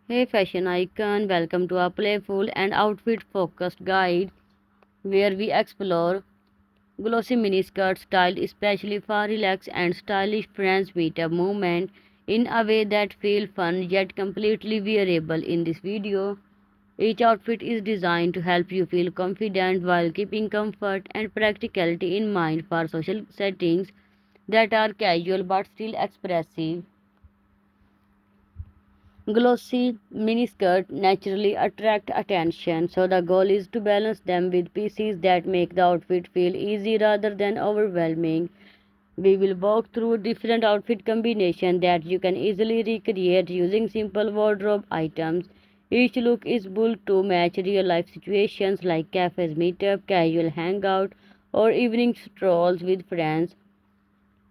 Hey fashion icon, welcome to our playful and outfit focused guide where we explore glossy miniskirt style especially for relaxed and stylish friends meetup movement in a way that feel fun yet completely wearable. In this video, each outfit is designed to help you feel confident while keeping comfort and practicality in mind for social settings that are casual but still expressive. Glossy miniskirt naturally attract attention, so the goal is to balance them with pieces that make the outfit feel easy rather than overwhelming. We will walk through different outfit combinations that you can easily recreate using simple wardrobe items. Each look is built to match real life situations like cafes meetup, casual hangout, or evening strolls with friends.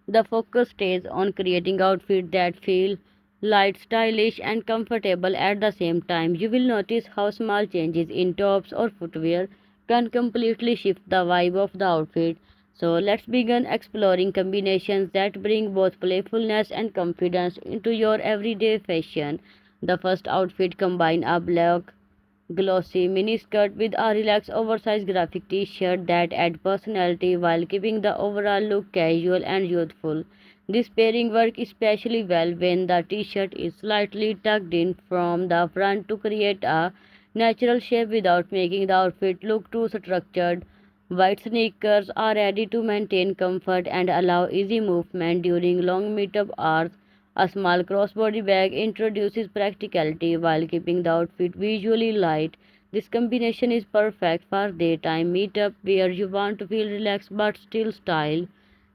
The focus stays on creating outfits that feel light, stylish, and comfortable at the same time. You will notice how small changes in tops or footwear can completely shift the vibe of the outfit. So let's begin exploring combinations that bring both playfulness and confidence into your everyday fashion. The first outfit combines a black glossy miniskirt with a relaxed oversized graphic t-shirt that add personality while keeping the overall look casual and youthful. This pairing works especially well when the t-shirt is slightly tucked in from the front to create a natural shape without making the outfit look too structured. White sneakers are ready to maintain comfort and allow easy movement during long meetup hours. A small crossbody bag introduces practicality while keeping the outfit visually light. This combination is perfect for daytime meetup where you want to feel relaxed but still style.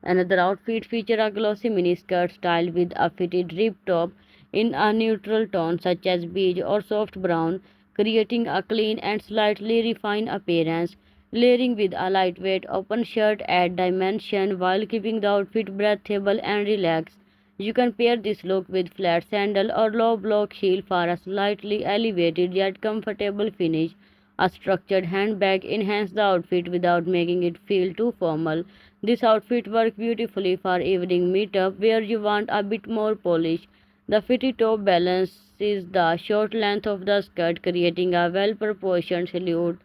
Another outfit features a glossy miniskirt styled with a fitted rib top in a neutral tone such as beige or soft brown, creating a clean and slightly refined appearance. Layering with a lightweight open shirt adds dimension while keeping the outfit breathable and relaxed. You can pair this look with flat sandal or low block heel for a slightly elevated yet comfortable finish. A structured handbag enhances the outfit without making it feel too formal. This outfit works beautifully for evening meetup where you want a bit more polish. The fitted top balances the short length of the skirt, creating a well-proportioned silhouette.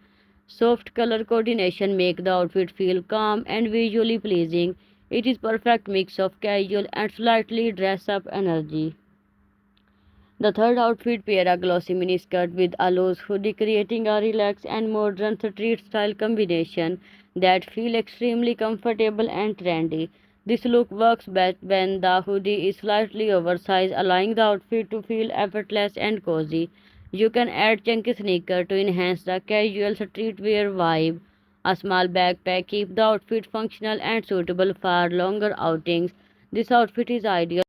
Soft color coordination make the outfit feel calm and visually pleasing. It is perfect mix of casual and slightly dress up energy. The third outfit pair a glossy miniskirt with a loose hoodie, creating a relaxed and modern street style combination that feel extremely comfortable and trendy. This look works best when the hoodie is slightly oversized, allowing the outfit to feel effortless and cozy. You can add chunky sneaker to enhance the casual streetwear vibe. A small backpack keeps the outfit functional and suitable for longer outings. This outfit is ideal